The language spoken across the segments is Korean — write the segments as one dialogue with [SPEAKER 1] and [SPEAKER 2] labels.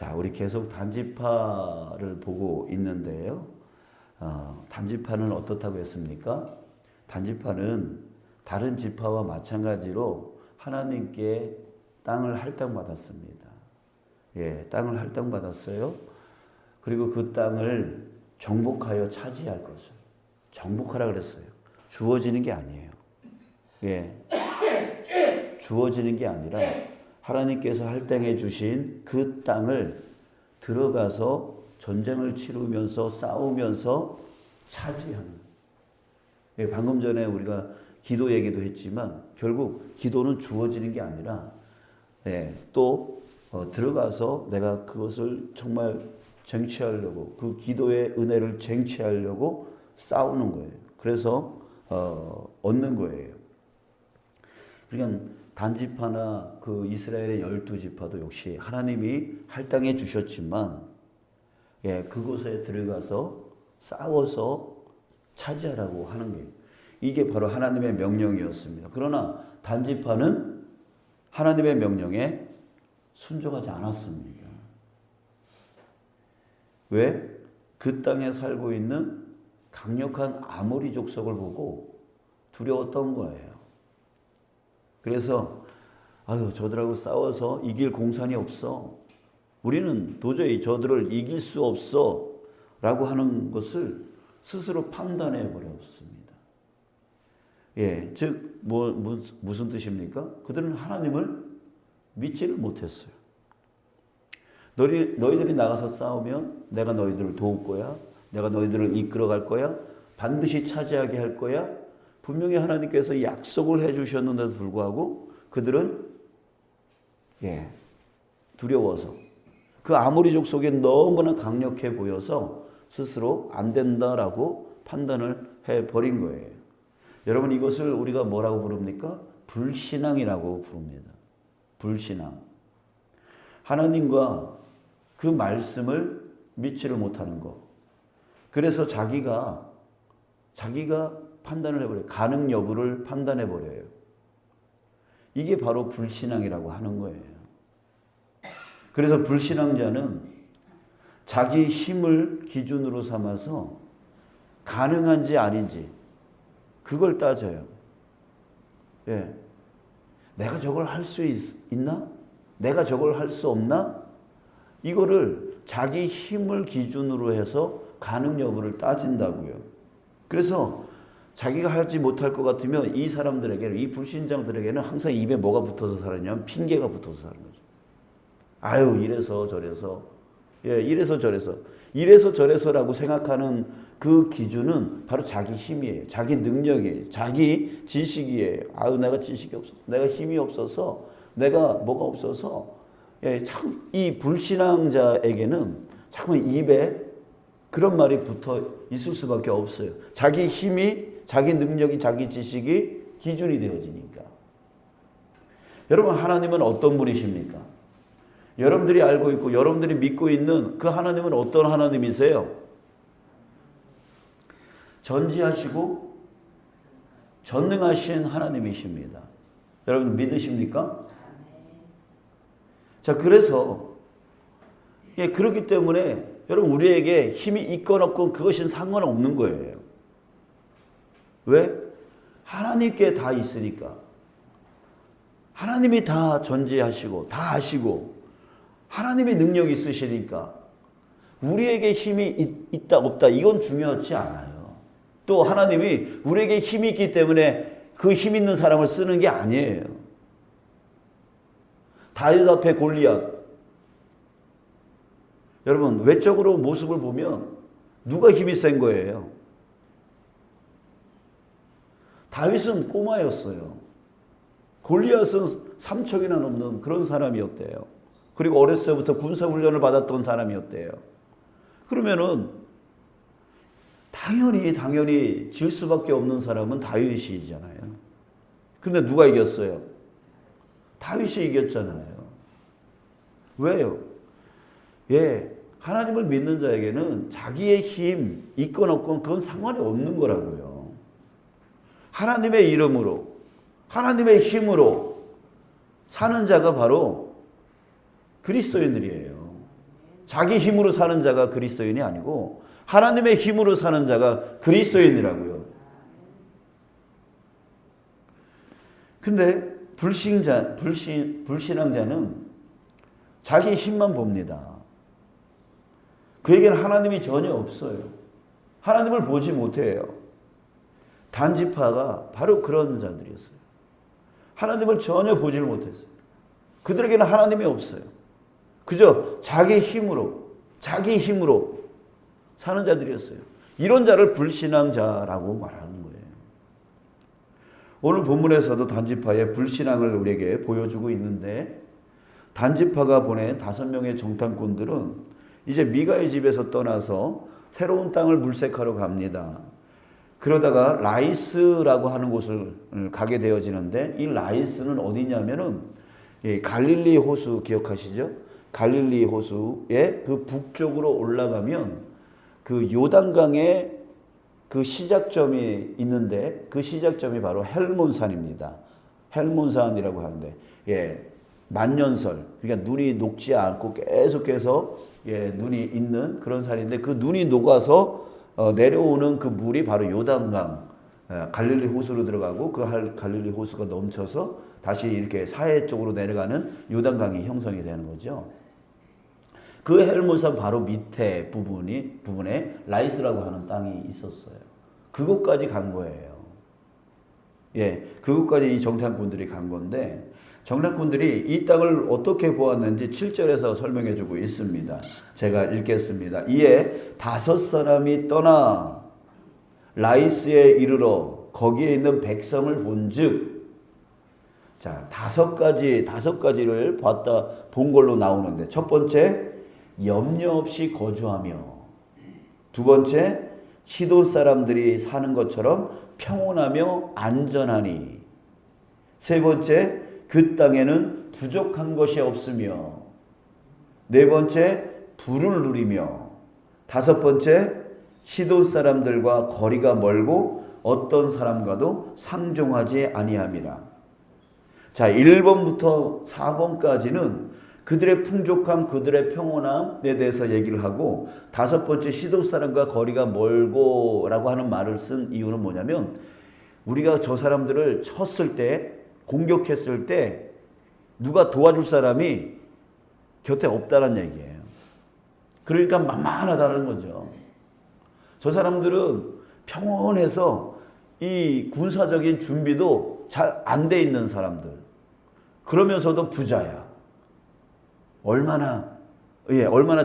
[SPEAKER 1] 자, 우리 계속 단지파를 보고 있는데요. 단지파는 어떻다고 했습니까? 단지파는 다른 지파와 마찬가지로 하나님께 땅을 할당받았습니다. 예, 땅을 할당받았어요. 그리고 그 땅을 정복하여 차지할 것을. 정복하라 그랬어요. 주어지는 게 아니에요. 예. 주어지는 게 아니라 하나님께서 할당해 주신 그 땅을 들어가서 전쟁을 치르면서 싸우면서 차지하는. 예, 방금 전에 우리가 기도 얘기도 했지만 결국 기도는 주어지는 게 아니라 또 들어가서 내가 그것을 정말 쟁취하려고 그 기도의 은혜를 쟁취하려고 싸우는 거예요. 그래서 얻는 거예요. 그러니까 단지파나 그 이스라엘의 12지파도 역시 하나님이 할당해 주셨지만 그곳에 들어가서 싸워서 차지하라고 하는 게 이게 바로 하나님의 명령이었습니다. 그러나 단지파는 하나님의 명령에 순종하지 않았습니다. 왜? 그 땅에 살고 있는 강력한 아모리 족속을 보고 두려웠던 거예요. 그래서 저들하고 싸워서 이길 공산이 없어. 우리는 도저히 저들을 이길 수 없어 라고 하는 것을 스스로 판단해 버렸습니다. 예, 즉 무슨 뜻입니까? 그들은 하나님을 믿지를 못했어요. 너희들이 나가서 싸우면 내가 너희들을 도울 거야. 내가 너희들을 이끌어갈 거야. 반드시 차지하게 할 거야. 분명히 하나님께서 약속을 해주셨는데도 불구하고 그들은 두려워서 그 아모리족 속에 너무나 강력해 보여서 스스로 안 된다라고 판단을 해버린 거예요. 여러분 이것을 우리가 뭐라고 부릅니까? 불신앙이라고 부릅니다. 불신앙. 하나님과 그 말씀을 믿지를 못하는 것. 그래서 자기가 판단을 해버려요. 가능 여부를 판단해버려요. 이게 바로 불신앙이라고 하는 거예요. 그래서 불신앙자는 자기 힘을 기준으로 삼아서 가능한지 아닌지 그걸 따져요. 예. 내가 저걸 할 수 있나? 내가 저걸 할 수 없나? 이거를 자기 힘을 기준으로 해서 가능 여부를 따진다고요. 그래서 자기가 하지 못할 것 같으면 이 사람들에게는, 이 불신자들에게는 항상 입에 뭐가 붙어서 살았냐면 핑계가 붙어서 사는 거죠. 아유, 이래서 저래서. 예, 이래서 저래서. 이래서 저래서라고 생각하는 그 기준은 바로 자기 힘이에요. 자기 능력이에요. 자기 지식이에요. 아유, 내가 지식이 없어. 내가 힘이 없어서. 내가 뭐가 없어서. 예, 참, 이 불신앙자에게는 자꾸 입에 그런 말이 붙어 있을 수밖에 없어요. 자기 힘이, 자기 능력이, 자기 지식이 기준이 되어지니까. 여러분, 하나님은 어떤 분이십니까? 여러분들이 알고 있고 여러분들이 믿고 있는 그 하나님은 어떤 하나님이세요? 전지하시고 전능하신 하나님이십니다. 여러분 믿으십니까? 자, 그래서 그렇기 때문에 여러분 우리에게 힘이 있건 없건 그것은 상관없는 거예요. 왜? 하나님께 다 있으니까. 하나님이 다 전지하시고 다 아시고 하나님의 능력이 있으시니까 우리에게 힘이 있다 없다 이건 중요하지 않아요. 또 하나님이 우리에게 힘이 있기 때문에 그 힘 있는 사람을 쓰는 게 아니에요. 다윗 앞에 골리앗. 여러분 외적으로 모습을 보면 누가 힘이 센 거예요? 다윗은 꼬마였어요. 골리앗은 3척이나 넘는 그런 사람이었대요. 그리고 어렸을 때부터 군사훈련을 받았던 사람이었대요. 그러면은 당연히 질 수밖에 없는 사람은 다윗이잖아요. 근데 누가 이겼어요? 다윗이 이겼잖아요. 왜요? 하나님을 믿는 자에게는 자기의 힘 있건 없건 그건 상관이 없는 거라고요. 하나님의 이름으로, 하나님의 힘으로 사는 자가 바로 그리스도인들이에요. 자기 힘으로 사는 자가 그리스도인이 아니고 하나님의 힘으로 사는 자가 그리스도인이라고요. 근데 불신앙자는 자기 힘만 봅니다. 그에게는 하나님이 전혀 없어요. 하나님을 보지 못해요. 단지파가 바로 그런 자들이었어요. 하나님을 전혀 보질 못했어요. 그들에게는 하나님이 없어요. 그저 자기 힘으로 사는 자들이었어요. 이런 자를 불신앙자라고 말하는 거예요. 오늘 본문에서도 단지파의 불신앙을 우리에게 보여주고 있는데, 단지파가 보낸 5명의 정탐꾼들은 이제 미가의 집에서 떠나서 새로운 땅을 물색하러 갑니다. 그러다가 라이스라고 하는 곳을 가게 되어지는데, 이 라이스는 어디냐면은 갈릴리 호수 기억하시죠? 갈릴리 호수의 그 북쪽으로 올라가면 그 요단강의 그 시작점이 있는데, 그 시작점이 바로 헬몬산입니다. 헬몬산이라고 하는데, 만년설, 그러니까 눈이 녹지 않고 계속해서 눈이 있는 그런 산인데, 그 눈이 녹아서 내려오는 그 물이 바로 요단강, 갈릴리 호수로 들어가고, 그 갈릴리 호수가 넘쳐서 다시 이렇게 사해 쪽으로 내려가는 요단강이 형성이 되는 거죠. 그 헬몬산 바로 밑에 부분에 라이스라고 하는 땅이 있었어요. 그곳까지 간 거예요. 그곳까지 이 정탐꾼들이 간 건데, 정탐꾼들이 이 땅을 어떻게 보았는지 7절에서 설명해 주고 있습니다. 제가 읽겠습니다. 이에 5사람이 떠나 라이스에 이르러 거기에 있는 백성을 본즉, 자, 5가지를 본 걸로 나오는데, 첫 번째, 염려 없이 거주하며, 두 번째, 시돈 사람들이 사는 것처럼 평온하며 안전하니, 세 번째, 그 땅에는 부족한 것이 없으며, 네 번째, 불을 누리며, 다섯 번째, 시돈 사람들과 거리가 멀고 어떤 사람과도 상종하지 아니함이라. 자, 1번부터 4번까지는 그들의 풍족함, 그들의 평온함에 대해서 얘기를 하고, 다섯 번째 시돈 사람과 거리가 멀고 라고 하는 말을 쓴 이유는 뭐냐면, 우리가 저 사람들을 쳤을 때, 공격했을 때 누가 도와줄 사람이 곁에 없다는 얘기예요. 그러니까 만만하다는 거죠. 저 사람들은 평온해서 이 군사적인 준비도 잘 안 돼 있는 사람들, 그러면서도 부자야. 얼마나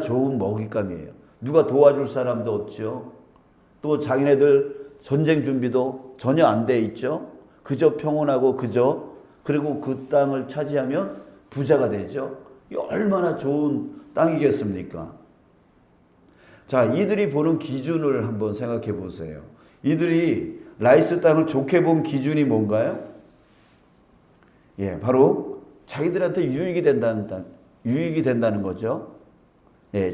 [SPEAKER 1] 좋은 먹잇감이에요. 누가 도와줄 사람도 없죠. 또 자기네들 전쟁 준비도 전혀 안 돼 있죠. 그저 평온하고 그리고 그 땅을 차지하면 부자가 되죠. 이 얼마나 좋은 땅이겠습니까? 자, 이들이 보는 기준을 한번 생각해 보세요. 이들이 라이스 땅을 좋게 본 기준이 뭔가요? 바로 자기들한테 유익이 된다는 거죠.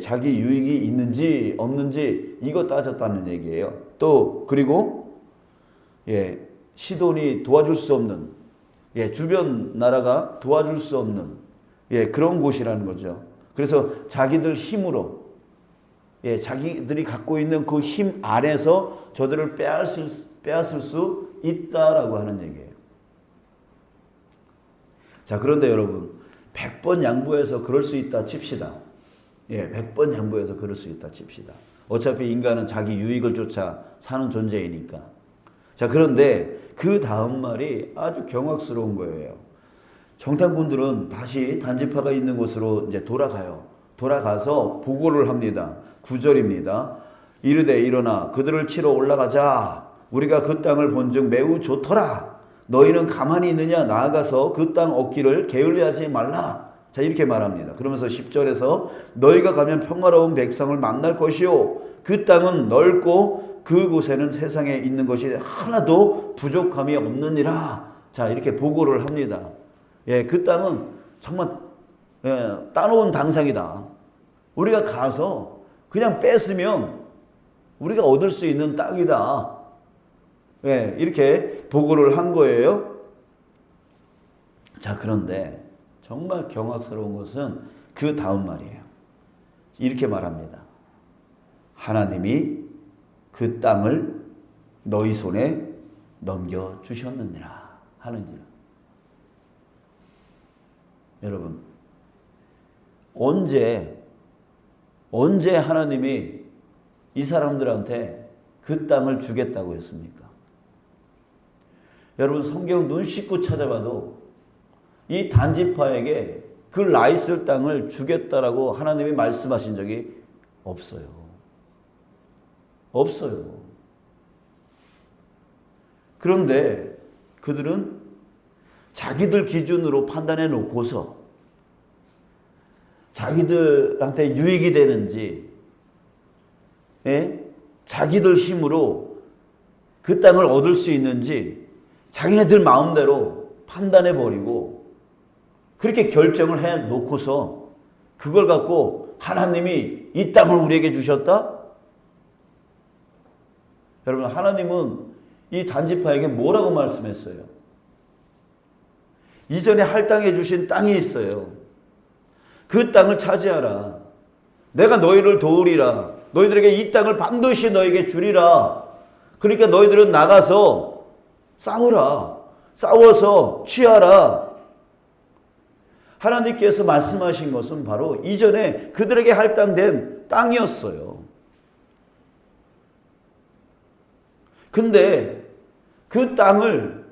[SPEAKER 1] 자기 유익이 있는지 없는지 이거 따졌다는 얘기예요. 또 그리고 시돈이 도와줄 수 없는, 주변 나라가 도와줄 수 없는 그런 곳이라는 거죠. 그래서 자기들 힘으로, 자기들이 갖고 있는 그 힘 안에서 저들을 빼앗을 수 있다라고 하는 얘기예요. 자, 그런데 여러분, 100번 양보해서 그럴 수 있다 칩시다. 100번 양보해서 그럴 수 있다 칩시다. 어차피 인간은 자기 유익을 쫓아 사는 존재이니까. 자, 그런데 그 다음 말이 아주 경악스러운 거예요. 정탐꾼들은 다시 단지파가 있는 곳으로 이제 돌아가요. 돌아가서 보고를 합니다. 9절입니다. 이르되 일어나 그들을 치러 올라가자. 우리가 그 땅을 본즉 매우 좋더라. 너희는 가만히 있느냐? 나아가서 그 땅 얻기를 게을리하지 말라. 자, 이렇게 말합니다. 그러면서 10절에서 너희가 가면 평화로운 백성을 만날 것이요 그 땅은 넓고 그곳에는 세상에 있는 것이 하나도 부족함이 없느니라. 자, 이렇게 보고를 합니다. 그 땅은 정말 따놓은 당상이다. 우리가 가서 그냥 뺐으면 우리가 얻을 수 있는 땅이다. 이렇게 보고를 한 거예요. 자, 그런데 정말 경악스러운 것은 그 다음 말이에요. 이렇게 말합니다. 하나님이 그 땅을 너희 손에 넘겨주셨느니라 하는지라. 여러분, 언제 하나님이 이 사람들한테 그 땅을 주겠다고 했습니까? 여러분, 성경 눈 씻고 찾아봐도 이 단지파에게 그 라이스 땅을 주겠다라고 하나님이 말씀하신 적이 없어요. 없어요. 그런데 그들은 자기들 기준으로 판단해 놓고서 자기들한테 유익이 되는지, 자기들 힘으로 그 땅을 얻을 수 있는지 자기네들 마음대로 판단해 버리고 그렇게 결정을 해 놓고서 그걸 갖고 하나님이 이 땅을 우리에게 주셨다? 여러분, 하나님은 이 단지파에게 뭐라고 말씀했어요? 이전에 할당해 주신 땅이 있어요. 그 땅을 차지하라. 내가 너희를 도우리라. 너희들에게 이 땅을 반드시 너에게 주리라. 그러니까 너희들은 나가서 싸우라. 싸워서 취하라. 하나님께서 말씀하신 것은 바로 이전에 그들에게 할당된 땅이었어요. 근데 그 땅을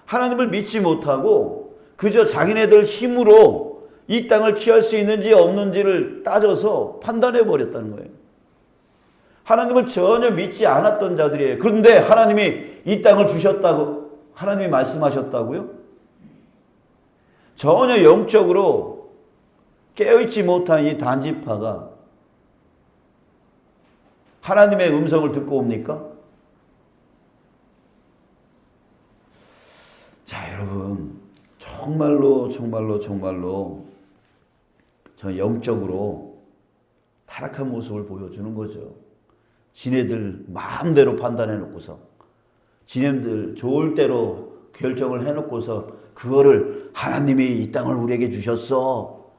[SPEAKER 1] 하나님을 믿지 못하고 그저 자기네들 힘으로 이 땅을 취할 수 있는지 없는지를 따져서 판단해 버렸다는 거예요. 하나님을 전혀 믿지 않았던 자들이에요. 그런데 하나님이 이 땅을 주셨다고 하나님이 말씀하셨다고요? 전혀 영적으로 깨어있지 못한 이 단지파가 하나님의 음성을 듣고 옵니까? 자, 여러분, 정말로 저 영적으로 타락한 모습을 보여주는 거죠. 지네들 마음대로 판단해 놓고서 지네들 좋을 대로 결정을 해 놓고서 그거를 하나님이 이 땅을 우리에게 주셨어.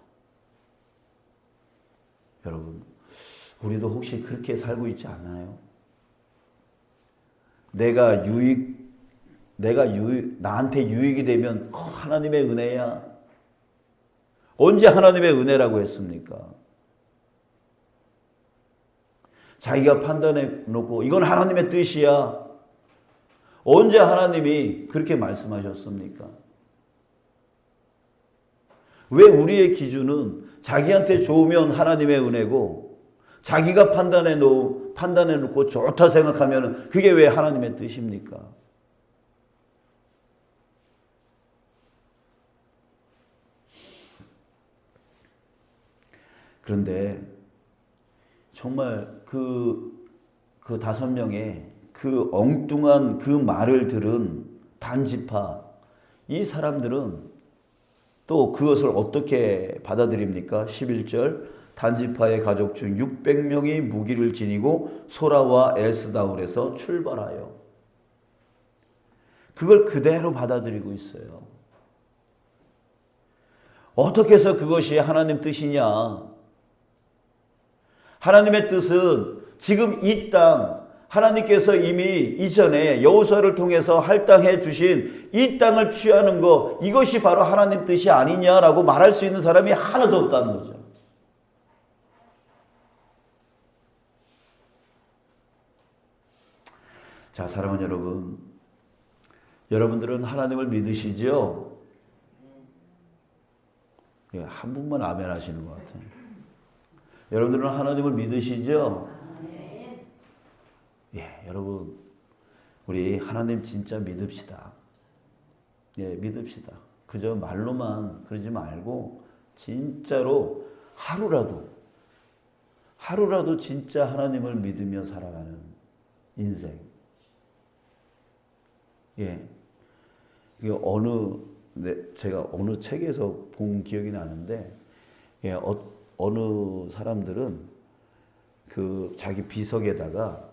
[SPEAKER 1] 여러분, 우리도 혹시 그렇게 살고 있지 않나요? 나한테 유익이 되면 하나님의 은혜야. 언제 하나님의 은혜라고 했습니까? 자기가 판단해 놓고 이건 하나님의 뜻이야. 언제 하나님이 그렇게 말씀하셨습니까? 왜 우리의 기준은 자기한테 좋으면 하나님의 은혜고 자기가 판단해 놓고 좋다 생각하면 그게 왜 하나님의 뜻입니까? 그런데 정말 그 5명의 그 엉뚱한 그 말을 들은 단지파, 이 사람들은 또 그것을 어떻게 받아들입니까? 11절, 단지파의 가족 중 600명이 무기를 지니고 소라와 에스다울에서 출발하여. 그걸 그대로 받아들이고 있어요. 어떻게 해서 그것이 하나님 뜻이냐? 하나님의 뜻은 지금 이 땅, 하나님께서 이미 이전에 여호수아를 통해서 할당해 주신 이 땅을 취하는 거, 이것이 바로 하나님 뜻이 아니냐라고 말할 수 있는 사람이 하나도 없다는 거죠. 자, 사랑하는 여러분, 여러분들은 하나님을 믿으시죠? 예, 한 분만 아멘 하시는 것 같아요. 여러분들은 하나님을 믿으시죠? 예, 여러분, 우리 하나님 진짜 믿읍시다. 예, 믿읍시다. 그저 말로만 그러지 말고 진짜로 하루라도 진짜 하나님을 믿으며 살아가는 인생. 예, 이게 제가 어느 책에서 본 기억이 나는데, 예, 어느 사람들은 그 자기 비석에다가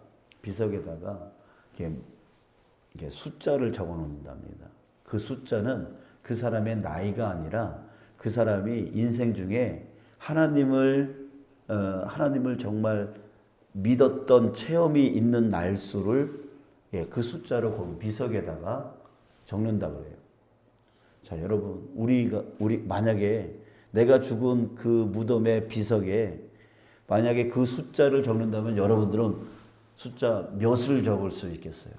[SPEAKER 1] 이렇게 숫자를 적어 놓는답니다. 그 숫자는 그 사람의 나이가 아니라 그 사람이 인생 중에 하나님을 하나님을 정말 믿었던 체험이 있는 날수를 그 숫자로 거기 비석에다가 적는다 그래요. 자, 여러분, 우리 만약에 내가 죽은 그 무덤의 비석에 만약에 그 숫자를 적는다면 여러분들은 숫자 몇을 적을 수 있겠어요?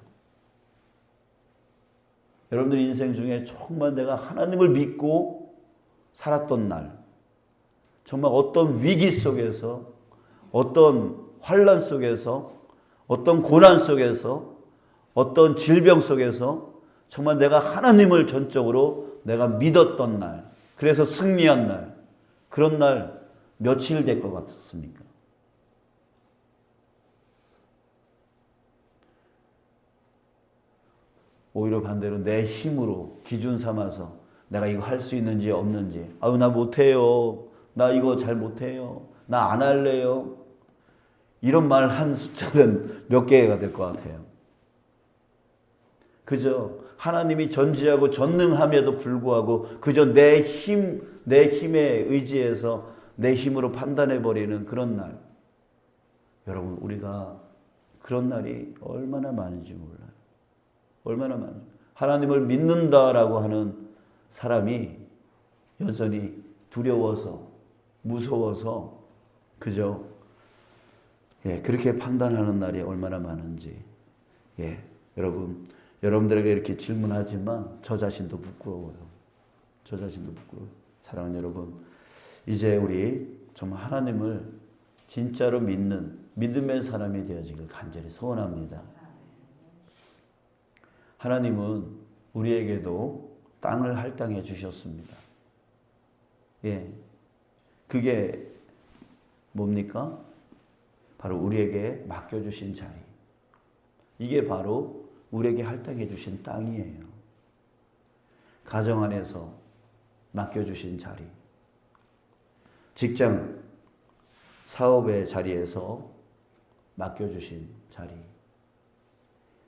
[SPEAKER 1] 여러분들 인생 중에 정말 내가 하나님을 믿고 살았던 날, 정말 어떤 위기 속에서, 어떤 환난 속에서, 어떤 고난 속에서, 어떤 질병 속에서 정말 내가 하나님을 전적으로 내가 믿었던 날, 그래서 승리한 날, 그런 날 며칠 될 것 같습니까? 오히려 반대로 내 힘으로 기준 삼아서 내가 이거 할 수 있는지 없는지, 아유 나 못해요, 나 이거 잘 못해요, 나 안 할래요, 이런 말 한 숫자는 몇 개가 될 것 같아요. 그저 하나님이 전지하고 전능함에도 불구하고 그저 내 힘에 의지해서 내 힘으로 판단해버리는 그런 날. 여러분, 우리가 그런 날이 얼마나 많은지 몰라요. 얼마나 많은지. 하나님을 믿는다라고 하는 사람이 여전히 두려워서, 무서워서 그저 그렇게 판단하는 날이 얼마나 많은지. 여러분들에게 이렇게 질문하지만 저 자신도 부끄러워요. 저 자신도 부끄러워요. 사랑하는 여러분, 이제 우리 정말 하나님을 진짜로 믿는 믿음의 사람이 되어지길 간절히 소원합니다. 하나님은 우리에게도 땅을 할당해 주셨습니다. 그게 뭡니까? 바로 우리에게 맡겨주신 자리. 이게 바로 우리에게 할당해 주신 땅이에요. 가정 안에서 맡겨주신 자리. 직장, 사업의 자리에서 맡겨주신 자리.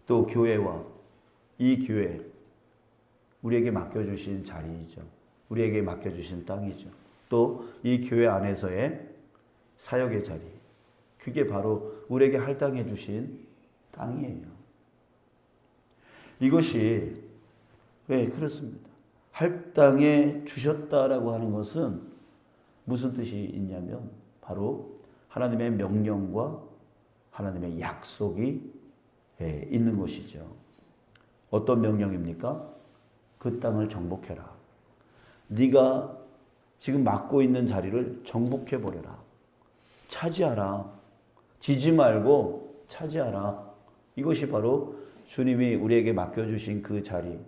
[SPEAKER 1] 또 교회와 이 교회, 우리에게 맡겨주신 자리이죠. 우리에게 맡겨주신 땅이죠. 또 이 교회 안에서의 사역의 자리. 그게 바로 우리에게 할당해 주신 땅이에요. 이것이 그렇습니다. 할당해 주셨다라고 하는 것은 무슨 뜻이 있냐면 바로 하나님의 명령과 하나님의 약속이 있는 것이죠. 어떤 명령입니까? 그 땅을 정복해라. 네가 지금 맡고 있는 자리를 정복해버려라. 차지하라. 지지 말고 차지하라. 이것이 바로 주님이 우리에게 맡겨주신 그 자리,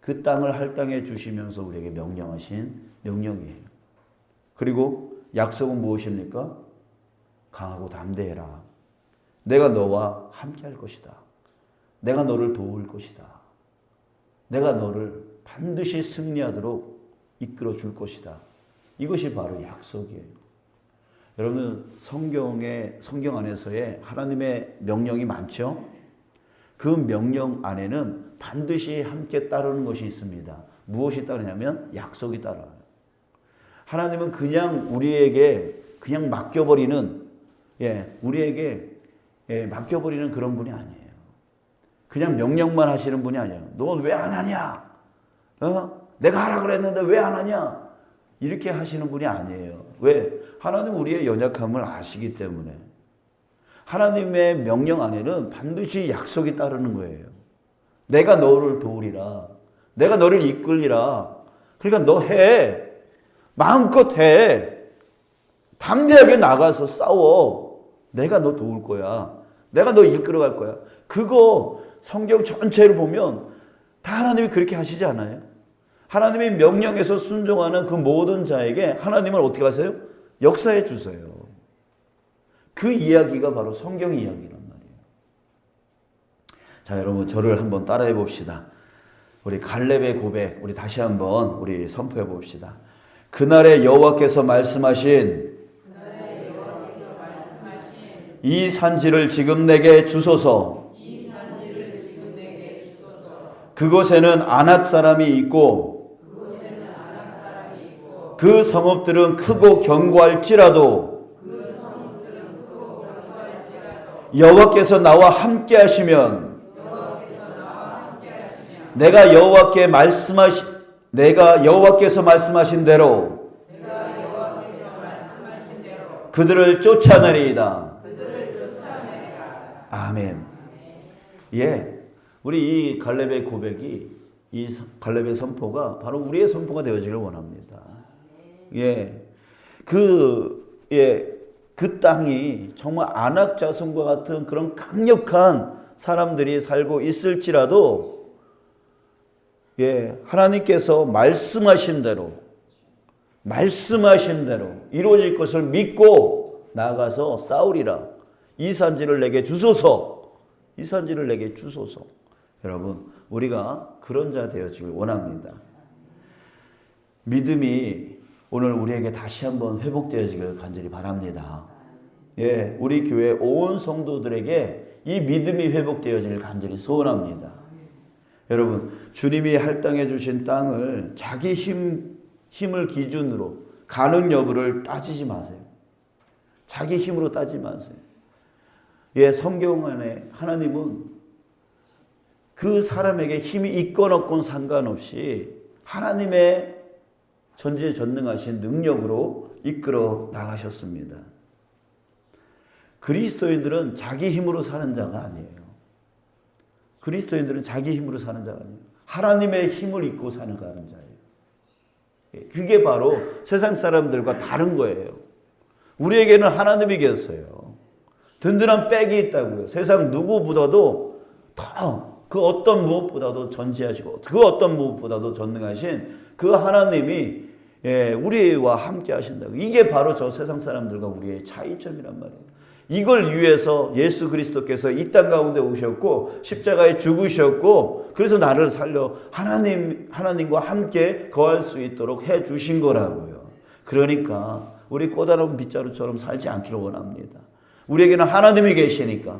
[SPEAKER 1] 그 땅을 할당해 주시면서 우리에게 명령하신 명령이에요. 그리고 약속은 무엇입니까? 강하고 담대해라. 내가 너와 함께 할 것이다. 내가 너를 도울 것이다. 내가 너를 반드시 승리하도록 이끌어 줄 것이다. 이것이 바로 약속이에요. 여러분, 성경 안에서의 하나님의 명령이 많죠? 그 명령 안에는 반드시 함께 따르는 것이 있습니다. 무엇이 따르냐면 약속이 따라요. 하나님은 그냥 우리에게 그냥 맡겨버리는, 우리에게 맡겨버리는 그런 분이 아니에요. 그냥 명령만 하시는 분이 아니에요. 너 왜 안 하냐? 내가 하라 그랬는데 왜 안 하냐? 이렇게 하시는 분이 아니에요. 왜? 하나님은 우리의 연약함을 아시기 때문에. 하나님의 명령 안에는 반드시 약속이 따르는 거예요. 내가 너를 도우리라. 내가 너를 이끌리라. 그러니까 너 해. 마음껏 해. 담대하게 나가서 싸워. 내가 너 도울 거야. 내가 너 이끌어 갈 거야. 그거 성경 전체를 보면 다 하나님이 그렇게 하시지 않아요? 하나님의 명령에서 순종하는 그 모든 자에게 하나님은 어떻게 하세요? 역사해 주세요. 그 이야기가 바로 성경 이야기란 말이에요. 자, 여러분 저를 한번 따라해 봅시다. 우리 갈렙의 고백, 우리 다시 한번 우리 선포해 봅시다. 그날에 여호와께서 말씀하신 이 산지를 지금 내게 주소서. 그곳에는 아낙 사람이 있고 그 성읍들은 크고 견고할지라도 여호와께서 나와 함께 하시면 내가 여호와께서 말씀하신 대로 그들을 쫓아내리이다. 아멘. 예, 우리 이 갈렙의 고백이, 이 갈렙의 선포가 바로 우리의 선포가 되어지길 원합니다. 예, 그 땅이 정말 아낙 자손과 같은 그런 강력한 사람들이 살고 있을지라도, 예, 하나님께서 말씀하신 대로 이루어질 것을 믿고 나아가서 싸우리라. 이 산지를 내게 주소서. 여러분, 우리가 그런 자 되어지길 원합니다. 믿음이 오늘 우리에게 다시 한번 회복되어지길 간절히 바랍니다. 예, 우리 교회 온 성도들에게 이 믿음이 회복되어지길 간절히 소원합니다. 여러분, 주님이 할당해 주신 땅을 자기 힘을 기준으로 가능 여부를 따지지 마세요. 자기 힘으로 따지지 마세요. 예, 성경 안에 하나님은 그 사람에게 힘이 있건 없건 상관없이 하나님의 전지전능하신 능력으로 이끌어 나가셨습니다. 그리스도인들은 자기 힘으로 사는 자가 아니에요. 하나님의 힘을 입고 사는 자예요. 그게 바로 세상 사람들과 다른 거예요. 우리에게는 하나님이 계세요. 든든한 백이 있다고요. 세상 누구보다도 더 그 어떤 무엇보다도 전지하시고 그 어떤 무엇보다도 전능하신 그 하나님이, 예, 우리와 함께 하신다고. 이게 바로 저 세상 사람들과 우리의 차이점이란 말이에요. 이걸 위해서 예수 그리스도께서 이 땅 가운데 오셨고 십자가에 죽으셨고, 그래서 나를 살려 하나님과 함께 거할 수 있도록 해 주신 거라고요. 그러니까 우리 꼬다로운 빗자루처럼 살지 않기를 원합니다. 우리에게는 하나님이 계시니까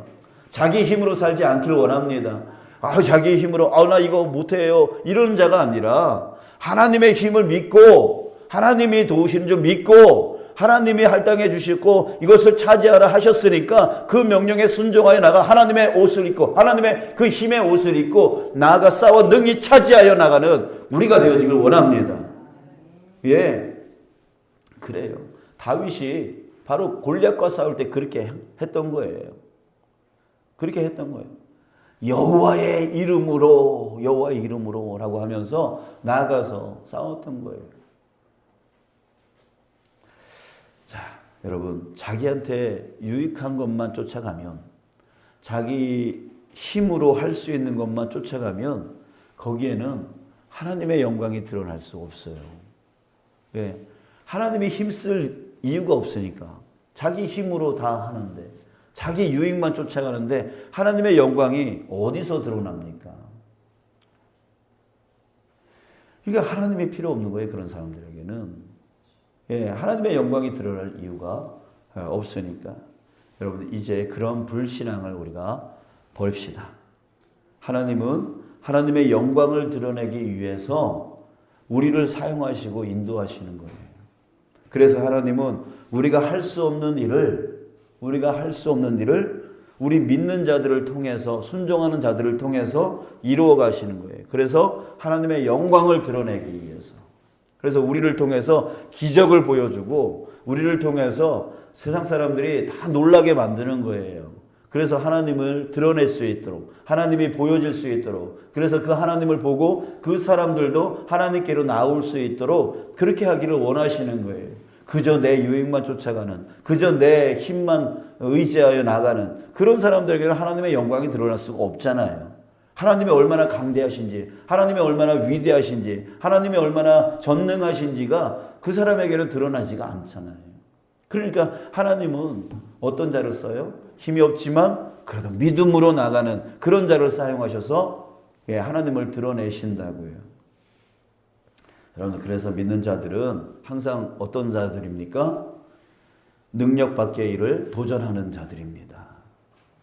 [SPEAKER 1] 자기 힘으로 살지 않기를 원합니다. 자기 힘으로 나 이거 못해요 이런 자가 아니라, 하나님의 힘을 믿고 하나님이 도우시는 줄 믿고 하나님이 할당해 주시고 이것을 차지하라 하셨으니까 그 명령에 순종하여 나가 하나님의 옷을 입고 하나님의 그 힘의 옷을 입고 나아가 싸워 능히 차지하여 나가는 우리가 되어지길 원합니다. 예, 그래요. 다윗이 바로 골리앗과 싸울 때 그렇게 했던 거예요. 여호와의 이름으로 라고 하면서 나아가서 싸웠던 거예요. 자, 여러분, 자기한테 유익한 것만 쫓아가면, 자기 힘으로 할 수 있는 것만 쫓아가면 거기에는 하나님의 영광이 드러날 수 없어요. 왜? 하나님이 힘쓸 이유가 없으니까. 자기 힘으로 다 하는데, 자기 유익만 쫓아가는데 하나님의 영광이 어디서 드러납니까? 그러니까 하나님이 필요 없는 거예요, 그런 사람들에게는. 예, 하나님의 영광이 드러날 이유가 없으니까. 여러분, 이제 그런 불신앙을 우리가 버립시다. 하나님은 하나님의 영광을 드러내기 위해서 우리를 사용하시고 인도하시는 거예요. 그래서 하나님은 우리가 할 수 없는 일을 우리 믿는 자들을 통해서, 순종하는 자들을 통해서 이루어 가시는 거예요. 그래서 하나님의 영광을 드러내기 위해서, 그래서 우리를 통해서 기적을 보여주고 우리를 통해서 세상 사람들이 다 놀라게 만드는 거예요. 그래서 하나님을 드러낼 수 있도록, 하나님이 보여질 수 있도록, 그래서 그 하나님을 보고 그 사람들도 하나님께로 나올 수 있도록 그렇게 하기를 원하시는 거예요. 그저 내 유익만 쫓아가는, 그저 내 힘만 의지하여 나가는 그런 사람들에게는 하나님의 영광이 드러날 수가 없잖아요. 하나님이 얼마나 강대하신지, 하나님이 얼마나 위대하신지, 하나님이 얼마나 전능하신지가 그 사람에게는 드러나지가 않잖아요. 그러니까 하나님은 어떤 자를 써요? 힘이 없지만 그래도 믿음으로 나가는 그런 자를 사용하셔서, 예, 하나님을 드러내신다고요. 여러분, 그래서 믿는 자들은 항상 어떤 자들입니까? 능력 밖의 일을 도전하는 자들입니다.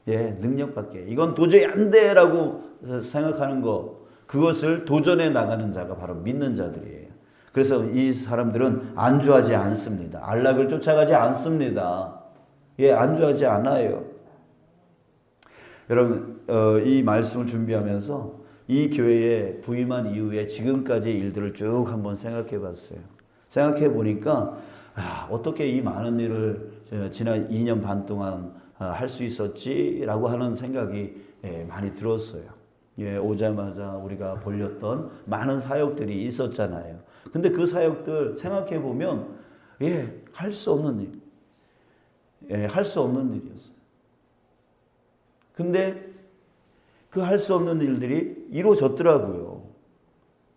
[SPEAKER 1] 예, 능력 밖에. 이건 도저히 안 돼라고 생각하는 거, 그것을 도전해 나가는 자가 바로 믿는 자들이에요. 그래서 이 사람들은 안주하지 않습니다. 안락을 쫓아가지 않습니다. 예, 안주하지 않아요. 여러분 이 말씀을 준비하면서 이 교회에 부임한 이후에 지금까지 일들을 쭉 한번 생각해 봤어요. 생각해 보니까 어떻게 이 많은 일을 지난 2년 반 동안 할 수 있었지라고 하는 생각이 많이 들었어요. 오자마자 우리가 벌렸던 많은 사역들이 있었잖아요. 근데 그 사역들 생각해 보면 할 수 없는 일, 할 수 없는 일이었어요. 근데 그 할 수 없는 일들이 이루어졌더라고요.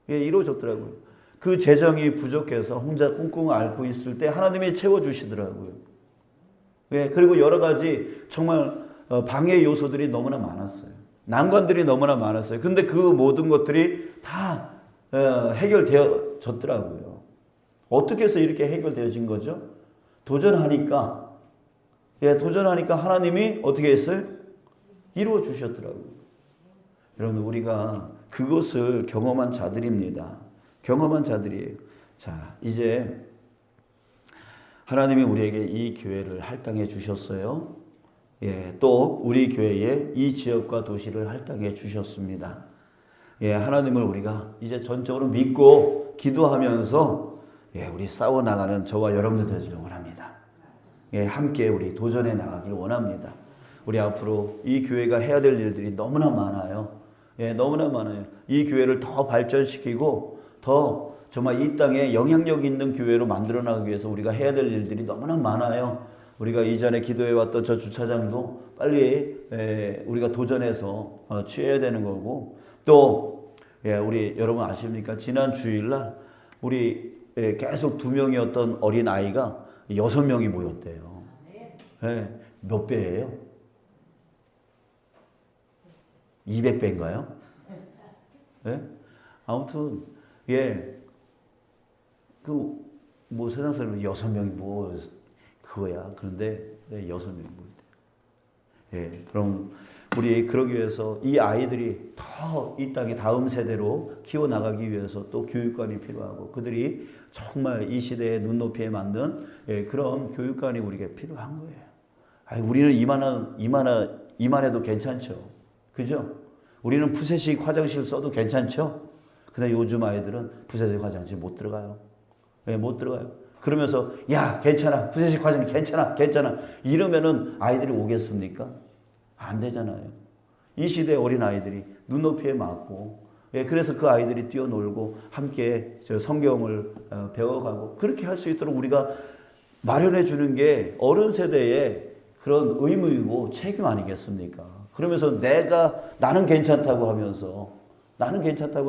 [SPEAKER 1] 이루어졌더라고요. 그 재정이 부족해서 혼자 꿍꿍 앓고 있을 때 하나님이 채워주시더라고요. 그리고 여러 가지 정말 방해 요소들이 너무나 많았어요. 난관들이 너무나 많았어요. 근데 그 모든 것들이 다 해결되어졌더라고요. 어떻게 해서 이렇게 해결되어진 거죠? 도전하니까 하나님이 어떻게 했어요? 이루어 주셨더라고요. 여러분, 우리가 그것을 경험한 자들입니다. 경험한 자들이에요. 자, 이제 하나님이 우리에게 이 교회를 할당해 주셨어요. 또 우리 교회에 이 지역과 도시를 할당해 주셨습니다. 하나님을 우리가 이제 전적으로 믿고 기도하면서 우리 싸워나가는 저와 여러분들 되시길 원합니다. 함께 우리 도전해 나가길 원합니다. 우리 앞으로 이 교회가 해야 될 일들이 너무나 많아요. 너무나 많아요. 이 교회를 더 발전시키고 더 정말 이 땅에 영향력 있는 교회로 만들어 나가기 위해서 우리가 해야 될 일들이 너무나 많아요. 우리가 이전에 기도해 왔던 저 주차장도 빨리 우리가 도전해서 취해야 되는 거고, 또 우리 여러분 아십니까? 지난 주일날 우리 계속 2명이었던 어린 아이가 6명이 모였대요. 몇 배예요? 200배인가요? 아무튼 뭐 세상 사람은 6명이 뭐 그거야. 그런데 6명이 모였대요. 그럼 우리 그러기 위해서 이 아이들이 더 이 땅에 다음 세대로 키워나가기 위해서 또 교육관이 필요하고, 그들이 정말 이 시대의 눈높이에 맞는 그런 교육관이 우리에게 필요한 거예요. 우리는 이만해도 괜찮죠. 그죠? 우리는 푸세식 화장실 써도 괜찮죠? 근데 요즘 아이들은 푸세식 화장실 못 들어가요. 못 들어가요. 그러면서 괜찮아. 푸세식 화장실 괜찮아. 이러면은 아이들이 오겠습니까? 안 되잖아요. 이 시대의 어린 아이들이 눈높이에 맞고, 그래서 그 아이들이 뛰어놀고 함께 성경을 배워가고, 그렇게 할 수 있도록 우리가 마련해 주는 게 어른 세대의 그런 의무이고 책임 아니겠습니까? 그러면서 나는 괜찮다고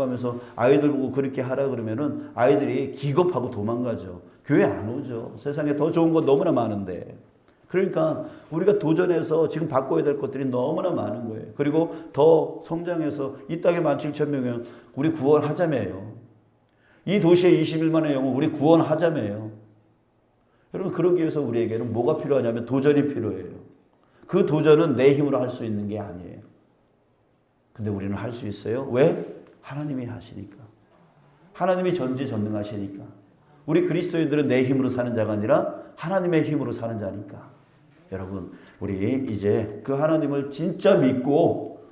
[SPEAKER 1] 하면서 아이들 보고 그렇게 하라 그러면은 아이들이 기겁하고 도망가죠. 교회 안 오죠. 세상에 더 좋은 건 너무나 많은데. 그러니까 우리가 도전해서 지금 바꿔야 될 것들이 너무나 많은 거예요. 그리고 더 성장해서 이 땅에 17,000명이면 우리 구원하자며요. 이 도시에 21만의 영혼 우리 구원하자며요. 여러분, 그러기 위해서 우리에게는 뭐가 필요하냐면 도전이 필요해요. 그 도전은 내 힘으로 할 수 있는 게 아니에요. 근데 우리는 할 수 있어요. 왜? 하나님이 하시니까. 하나님이 전지전능하시니까. 우리 그리스도인들은 내 힘으로 사는 자가 아니라 하나님의 힘으로 사는 자니까. 여러분, 우리 이제 그 하나님을 진짜 믿고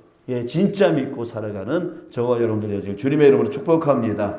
[SPEAKER 1] 살아가는 저와 여러분들 되시길 주님의 이름으로 축복합니다.